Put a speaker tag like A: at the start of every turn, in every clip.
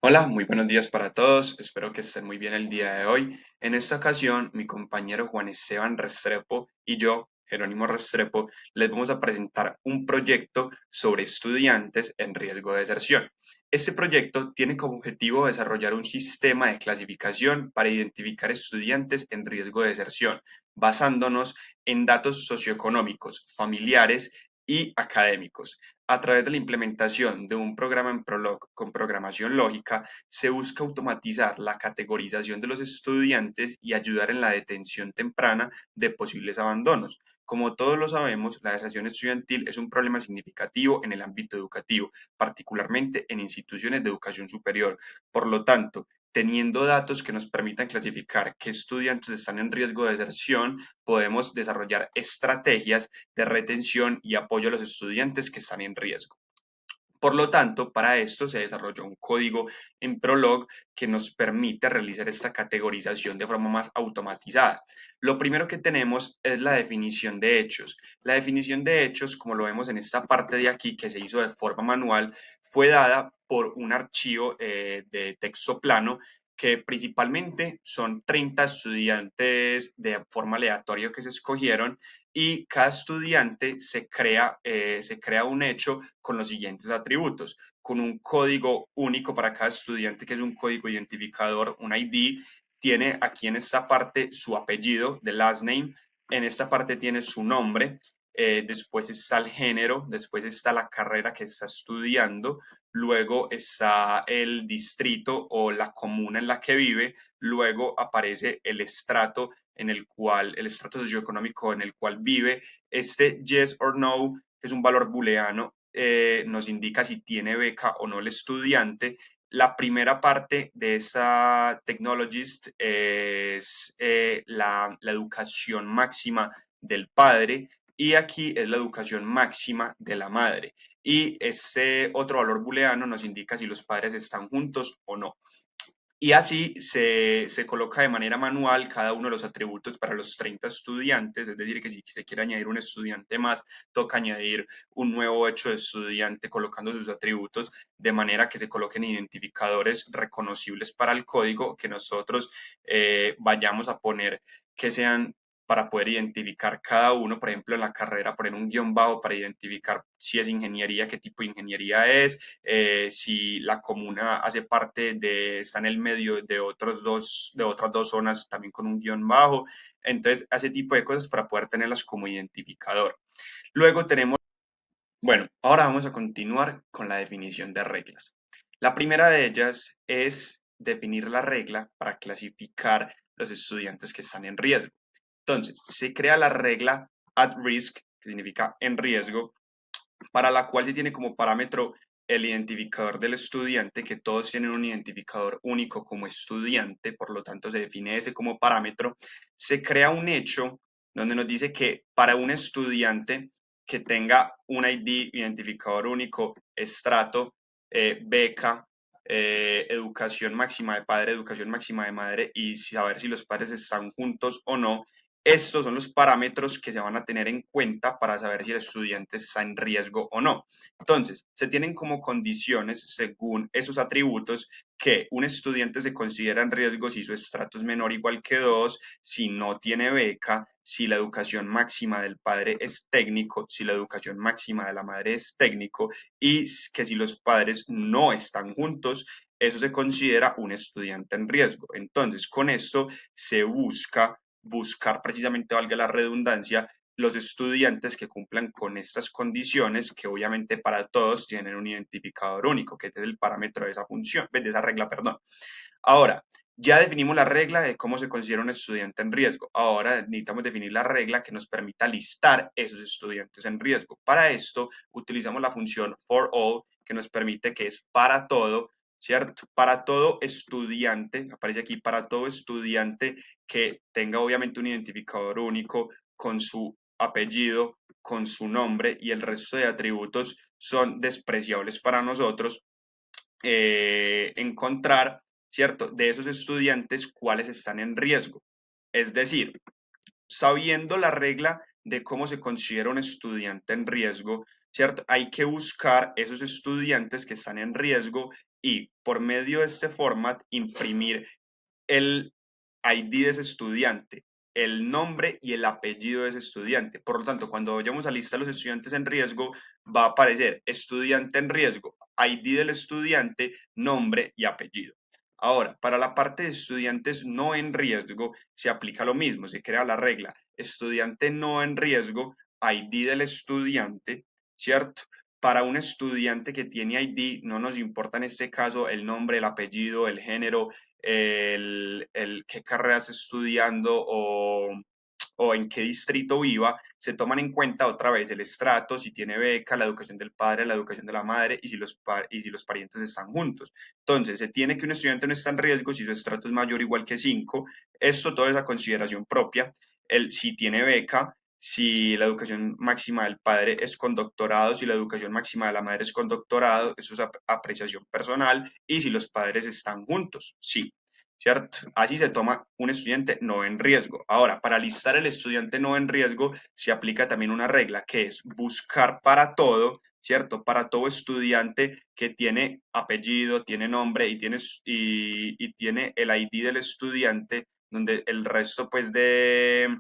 A: Hola, muy buenos días para todos. Espero que estén muy bien el día de hoy. En esta ocasión, mi compañero Juan Esteban Restrepo y yo, Jerónimo Restrepo, les vamos a presentar un proyecto sobre estudiantes en riesgo de deserción. Este proyecto tiene como objetivo desarrollar un sistema de clasificación para identificar estudiantes en riesgo de deserción, basándonos en datos socioeconómicos, familiares y académicos. A través de la implementación de un programa en Prolog con programación lógica, se busca automatizar la categorización de los estudiantes y ayudar en la detención temprana de posibles abandonos. Como todos lo sabemos, la deserción estudiantil es un problema significativo en el ámbito educativo, particularmente en instituciones de educación superior. Por lo tanto, teniendo datos que nos permitan clasificar qué estudiantes están en riesgo de deserción, podemos desarrollar estrategias de retención y apoyo a los estudiantes que están en riesgo. Por lo tanto, para esto se desarrolló un código en Prolog que nos permite realizar esta categorización de forma más automatizada. Lo primero que tenemos es la definición de hechos. La definición de hechos, como lo vemos en esta parte de aquí, que se hizo de forma manual, fue dada por un archivo de texto plano que principalmente son 30 estudiantes de forma aleatoria que se escogieron y cada estudiante se crea un hecho con los siguientes atributos, con un código único para cada estudiante, que es un código identificador, un ID, tiene aquí en esta parte su apellido, the last name, en esta parte tiene su nombre, después está el género, después está la carrera que está estudiando, luego está el distrito o la comuna en la que vive, luego aparece el estrato socioeconómico en el cual vive. Este yes or no, que es un valor booleano, nos indica si tiene beca o no el estudiante. La primera parte de esa technologist es la educación máxima del padre y aquí es la educación máxima de la madre. Y este otro valor booleano nos indica si los padres están juntos o no. Y así se coloca de manera manual cada uno de los atributos para los 30 estudiantes, es decir, que si se quiere añadir un estudiante más, toca añadir un nuevo hecho de estudiante colocando sus atributos de manera que se coloquen identificadores reconocibles para el código que nosotros vayamos a poner que sean para poder identificar cada uno, por ejemplo, en la carrera, poner un guión bajo para identificar si es ingeniería, qué tipo de ingeniería es, si la comuna hace parte de, está en el medio de otras dos zonas también con un guión bajo. Entonces, ese tipo de cosas para poder tenerlas como identificador. Luego tenemos, bueno, ahora vamos a continuar con la definición de reglas. La primera de ellas es definir la regla para clasificar los estudiantes que están en riesgo. Entonces, se crea la regla at risk, que significa en riesgo, para la cual se tiene como parámetro el identificador del estudiante, que todos tienen un identificador único como estudiante, por lo tanto se define ese como parámetro. Se crea un hecho donde nos dice que para un estudiante que tenga un ID, identificador único, estrato, beca, educación máxima de padre, educación máxima de madre y saber si los padres están juntos o no, estos son los parámetros que se van a tener en cuenta para saber si el estudiante está en riesgo o no. Entonces, se tienen como condiciones, según esos atributos, que un estudiante se considera en riesgo si su estrato es menor o igual que 2, si no tiene beca, si la educación máxima del padre es técnico, si la educación máxima de la madre es técnico y que si los padres no están juntos, eso se considera un estudiante en riesgo. Entonces, con esto se buscar precisamente, valga la redundancia, los estudiantes que cumplan con estas condiciones, que obviamente para todos tienen un identificador único, que es el parámetro de esa función, de esa regla, perdón. Ahora, ya definimos la regla de cómo se considera un estudiante en riesgo. Ahora necesitamos definir la regla que nos permita listar esos estudiantes en riesgo. Para esto, utilizamos la función for all, que nos permite que es para todo, ¿cierto? Para todo estudiante, aparece aquí para todo estudiante que tenga obviamente un identificador único con su apellido, con su nombre y el resto de atributos son despreciables para nosotros. Encontrar, ¿cierto?, de esos estudiantes cuáles están en riesgo. Es decir, sabiendo la regla de cómo se considera un estudiante en riesgo, ¿cierto? Hay que buscar esos estudiantes que están en riesgo y por medio de este format imprimir el ID de ese estudiante, el nombre y el apellido de ese estudiante. Por lo tanto, cuando vayamos a listar los estudiantes en riesgo, va a aparecer estudiante en riesgo, ID del estudiante, nombre y apellido. Ahora, para la parte de estudiantes no en riesgo, se aplica lo mismo, se crea la regla estudiante no en riesgo, ID del estudiante, ¿cierto? Para un estudiante que tiene ID, no nos importa en este caso el nombre, el apellido, el género, qué carrera está estudiando o en qué distrito viva, se toman en cuenta otra vez el estrato, si tiene beca, la educación del padre, la educación de la madre y si los parientes están juntos. Entonces, se tiene que un estudiante no está en riesgo si su estrato es mayor o igual que 5. Esto todo es a consideración propia. Si tiene beca, si la educación máxima del padre es con doctorado, si la educación máxima de la madre es con doctorado, eso es apreciación personal, y si los padres están juntos, sí, ¿cierto? Así se toma un estudiante no en riesgo. Ahora, para listar el estudiante no en riesgo, se aplica también una regla que es buscar para todo, ¿cierto? Para todo estudiante que tiene apellido, tiene nombre y tiene el ID del estudiante, donde el resto pues de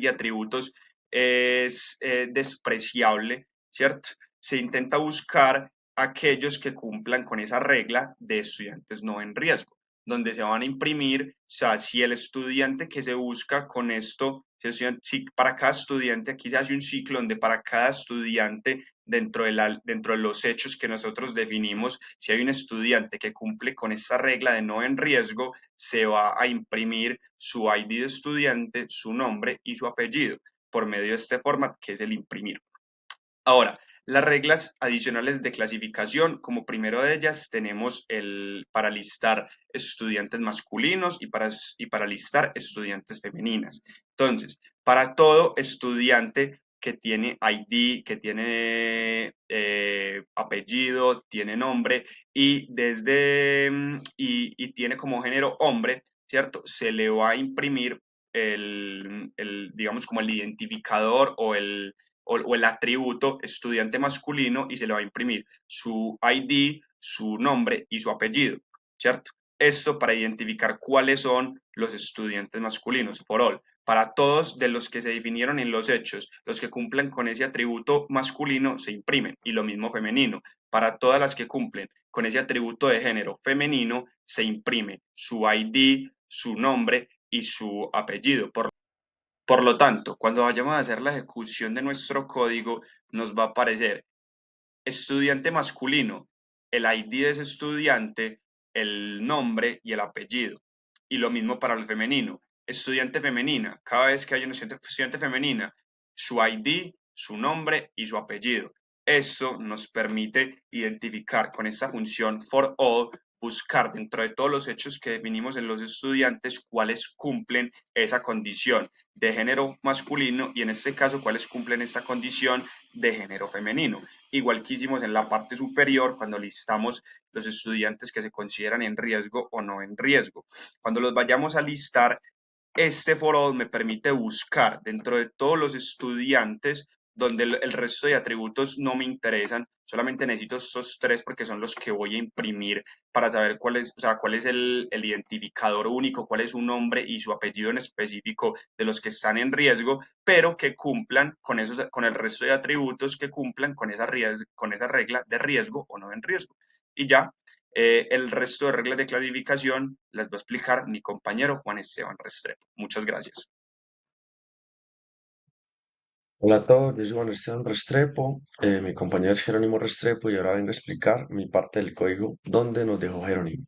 A: atributos es despreciable, ¿cierto? Se intenta buscar aquellos que cumplan con esa regla de estudiantes no en riesgo, donde se van a imprimir, o sea, si el estudiante que se busca con esto, si para cada estudiante, aquí se hace un ciclo donde para cada estudiante dentro de los hechos que nosotros definimos, si hay un estudiante que cumple con esta regla de no en riesgo, se va a imprimir su ID de estudiante, su nombre y su apellido por medio de este format que es el imprimir. Ahora, las reglas adicionales de clasificación, como primero de ellas tenemos para listar estudiantes masculinos y para listar estudiantes femeninas. Entonces, para todo estudiante que tiene ID, que tiene apellido, tiene nombre y tiene como género hombre, ¿cierto? Se le va a imprimir digamos, como el identificador o el atributo estudiante masculino y se le va a imprimir su ID, su nombre y su apellido, ¿cierto? Esto para identificar cuáles son los estudiantes masculinos, for all. Para todos de los que se definieron en los hechos, los que cumplen con ese atributo masculino se imprimen y lo mismo femenino. Para todas las que cumplen con ese atributo de género femenino se imprime su ID, su nombre y su apellido. Por lo tanto, cuando vayamos a hacer la ejecución de nuestro código, nos va a aparecer estudiante masculino, el ID de ese estudiante, el nombre y el apellido. Y lo mismo para el femenino. Estudiante femenina, cada vez que hay una estudiante femenina, su ID, su nombre y su apellido. Esto nos permite identificar con esta función for all, buscar dentro de todos los hechos que definimos en los estudiantes cuáles cumplen esa condición de género masculino y en este caso cuáles cumplen esta condición de género femenino. Igual que hicimos en la parte superior cuando listamos los estudiantes que se consideran en riesgo o no en riesgo. Cuando los vayamos a listar, este for all me permite buscar dentro de todos los estudiantes donde el resto de atributos no me interesan, solamente necesito estos tres porque son los que voy a imprimir para saber cuál es el identificador único, cuál es su nombre y su apellido en específico de los que están en riesgo, pero que cumplan con el resto de atributos que cumplan con esa regla de riesgo o no en riesgo. Y ya, el resto de reglas de clasificación las va a explicar mi compañero Juan Esteban Restrepo. Muchas gracias.
B: Hola a todos, yo soy Juan Esteban Restrepo, mi compañero es Jerónimo Restrepo y ahora vengo a explicar mi parte del código donde nos dejó Jerónimo.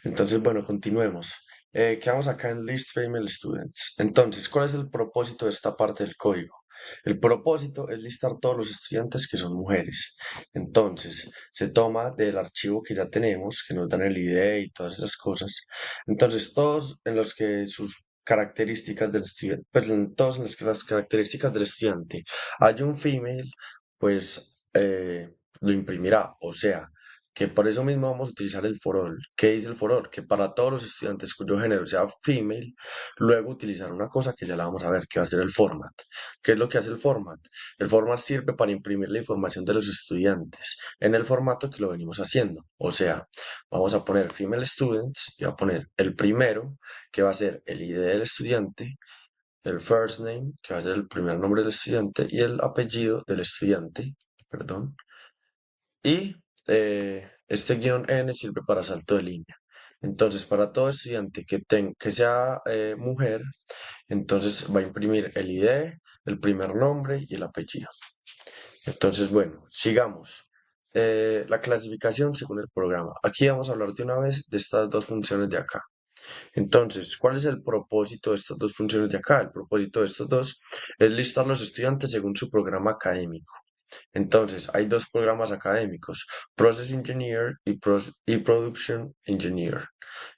B: Entonces, bueno, continuemos. Quedamos acá en List Female Students. Entonces, ¿cuál es el propósito de esta parte del código? El propósito es listar todos los estudiantes que son mujeres. Entonces, se toma del archivo que ya tenemos, que nos dan el ID y todas esas cosas. Entonces, todos en los que sus características del estudiante, pues todos en los que las características del estudiante hay un female, pues lo imprimirá. O sea, que por eso mismo vamos a utilizar el for all. ¿Qué dice el for all? Que para todos los estudiantes cuyo género sea female, luego utilizar una cosa que ya la vamos a ver, que va a ser el format. ¿Qué es lo que hace el format? El format sirve para imprimir la información de los estudiantes en el formato que lo venimos haciendo. O sea, vamos a poner female students y va a poner el primero, que va a ser el ID del estudiante, el first name, que va a ser el primer nombre del estudiante, y el apellido del estudiante, perdón. Y este guión N sirve para salto de línea. Entonces, para todo estudiante que sea mujer, entonces va a imprimir el ID, el primer nombre y el apellido. Entonces, bueno, sigamos. La clasificación según el programa. Aquí vamos a hablar de una vez de estas dos funciones de acá. Entonces, ¿cuál es el propósito de estas dos funciones de acá? El propósito de estos dos es listar los estudiantes según su programa académico. Entonces, hay dos programas académicos, Process Engineer y Production Engineer.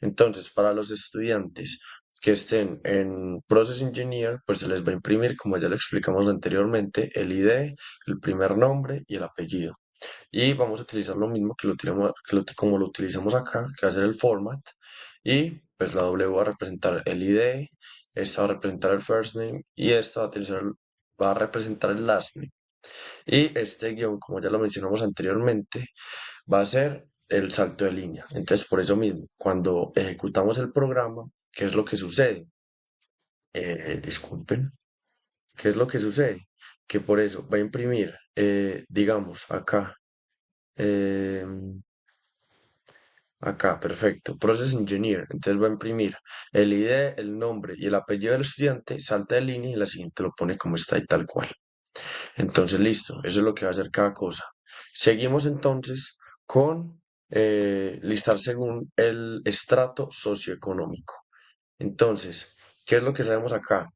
B: Entonces, para los estudiantes que estén en Process Engineer, pues se les va a imprimir, como ya lo explicamos anteriormente, el ID, el primer nombre y el apellido. Y vamos a utilizar lo mismo como lo utilizamos acá, que va a ser el format. Y pues la W va a representar el ID, esta va a representar el first name y esta va a representar el last name. Y este guión, como ya lo mencionamos anteriormente, va a ser el salto de línea. Entonces, por eso mismo, cuando ejecutamos el programa, ¿qué es lo que sucede? Disculpen, ¿qué es lo que sucede? Que por eso va a imprimir, digamos, acá, eh, acá, perfecto, Process Engineer. Entonces va a imprimir el ID, el nombre y el apellido del estudiante, salta de línea y la siguiente lo pone como está y tal cual. Entonces, listo, eso es lo que va a hacer cada cosa. Seguimos entonces con listar según el estrato socioeconómico. Entonces, ¿qué es lo que sabemos acá?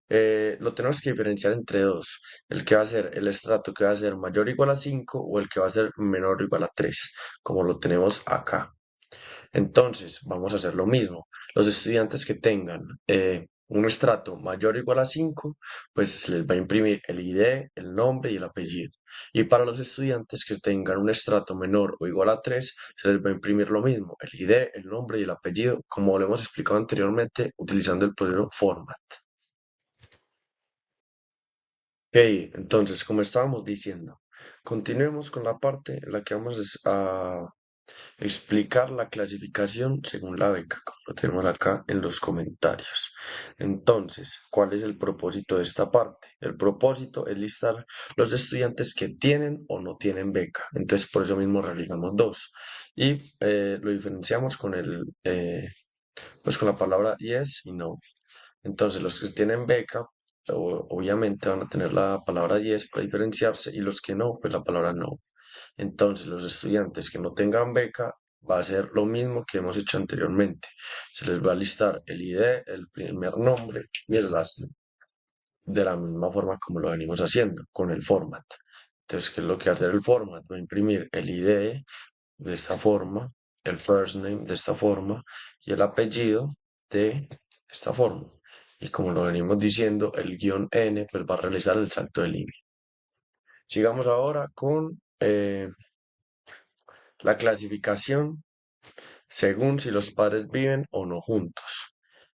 B: Lo tenemos que diferenciar entre dos. El que va a ser el estrato que va a ser mayor o igual a 5 o el que va a ser menor o igual a 3, como lo tenemos acá. Entonces, vamos a hacer lo mismo. Los estudiantes que tengan un estrato mayor o igual a 5, pues se les va a imprimir el ID, el nombre y el apellido. Y para los estudiantes que tengan un estrato menor o igual a 3, se les va a imprimir lo mismo, el ID, el nombre y el apellido, como lo hemos explicado anteriormente, utilizando el proceso format. Ok, entonces, como estábamos diciendo, continuemos con la parte en la que vamos a explicar la clasificación según la beca, como lo tenemos acá en los comentarios. Entonces, ¿cuál es el propósito de esta parte? El propósito es listar los estudiantes que tienen o no tienen beca. Entonces, por eso mismo realizamos dos. Y lo diferenciamos pues con la palabra yes y no. Entonces, los que tienen beca, obviamente van a tener la palabra yes para diferenciarse y los que no, pues la palabra no. Entonces, los estudiantes que no tengan beca va a ser lo mismo que hemos hecho anteriormente. Se les va a listar el ID, el primer nombre y el last name, de la misma forma como lo venimos haciendo, con el format. Entonces, ¿qué es lo que hace el format? Va a imprimir el ID de esta forma, el first name de esta forma y el apellido de esta forma. Y como lo venimos diciendo, el guión N pues va a realizar el salto de línea. Sigamos ahora con la clasificación según si los padres viven o no juntos.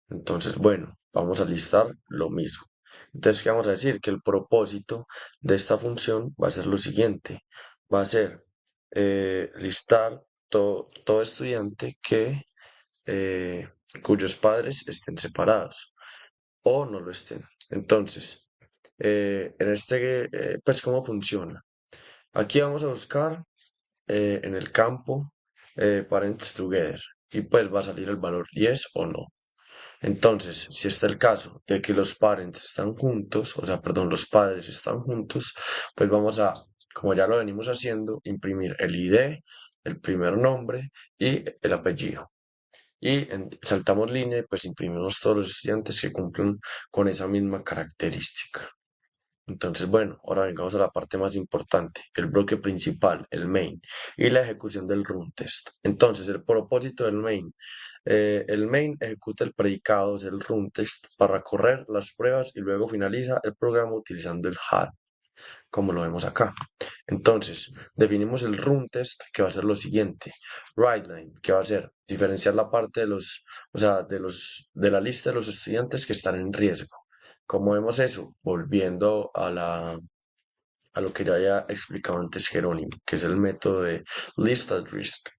B: Entonces, bueno, vamos a listar lo mismo. Entonces, ¿qué vamos a decir? Que el propósito de esta función va a ser lo siguiente. Va a ser listar todo estudiante eh, cuyos padres estén separados o no lo estén. Entonces, pues, ¿cómo funciona? Aquí vamos a buscar en el campo Parents Together y pues va a salir el valor yes o no. Entonces, si está el caso de que los parents están juntos, o sea, perdón, los padres están juntos, pues vamos a, como ya lo venimos haciendo, imprimir el ID, el primer nombre y el apellido. Y saltamos línea y pues imprimimos todos los estudiantes que cumplen con esa misma característica. Entonces, bueno, ahora vengamos a la parte más importante, el bloque principal, el main, y la ejecución del run test. Entonces, el propósito del main. El main ejecuta el predicado del run test para correr las pruebas y luego finaliza el programa utilizando el HAD. como lo vemos acá. Entonces, definimos el run test, que va a ser lo siguiente. WriteLine, que va a ser diferenciar la parte de los, o sea, de la lista de los estudiantes que están en riesgo. ¿Cómo vemos eso? Volviendo a lo que ya había explicado antes Jerónimo, que es el método de list at risk.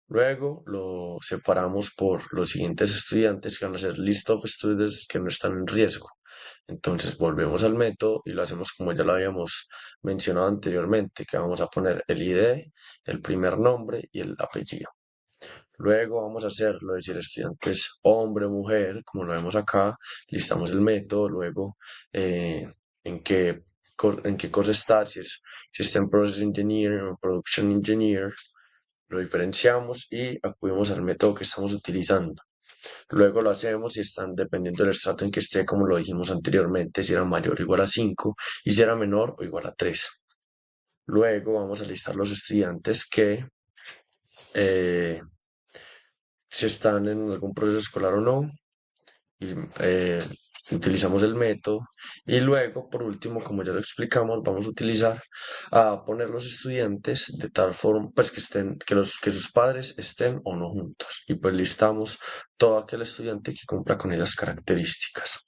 B: Luego lo separamos por los siguientes estudiantes que van a ser list of students que no están en riesgo. Entonces volvemos al método y lo hacemos como ya lo habíamos mencionado anteriormente, que vamos a poner el ID, el primer nombre y el apellido. Luego vamos a hacerlo, es decir, estudiantes hombre o mujer, como lo vemos acá, listamos el método, luego eh, en qué, en qué cosa está, si es System Process Engineer o Production Engineer, lo diferenciamos y acudimos al método que estamos utilizando. Luego lo hacemos y están dependiendo del estrato en que esté, como lo dijimos anteriormente, si era mayor o igual a 5 y si era menor o igual a 3. Luego vamos a listar los estudiantes que eh, si están en algún proceso escolar o no, y utilizamos el método. Y luego, por último, como ya lo explicamos, vamos a utilizar a poner los estudiantes de tal forma, pues que estén, que sus padres estén o no juntos. Y pues listamos todo aquel estudiante que cumpla con esas características.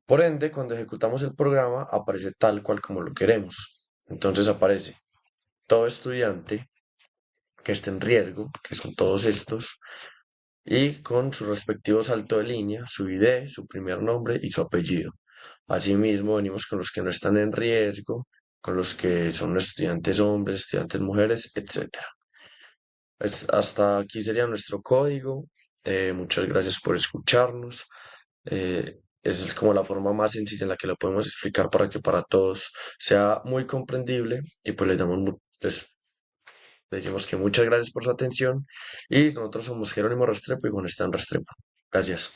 B: Por ende, cuando ejecutamos el programa, aparece tal cual como lo queremos. Entonces aparece todo estudiante que esté en riesgo, que son todos estos, y con su respectivo salto de línea, su ID, su primer nombre y su apellido. Asimismo, venimos con los que no están en riesgo, con los que son estudiantes hombres, estudiantes mujeres, etc. Hasta aquí sería nuestro código. Muchas gracias por escucharnos. Es como la forma más sencilla en la que lo podemos explicar para que para todos sea muy comprendible y pues les decimos que muchas gracias por su atención y nosotros somos Jerónimo Restrepo y Juan Esteban Restrepo. Gracias.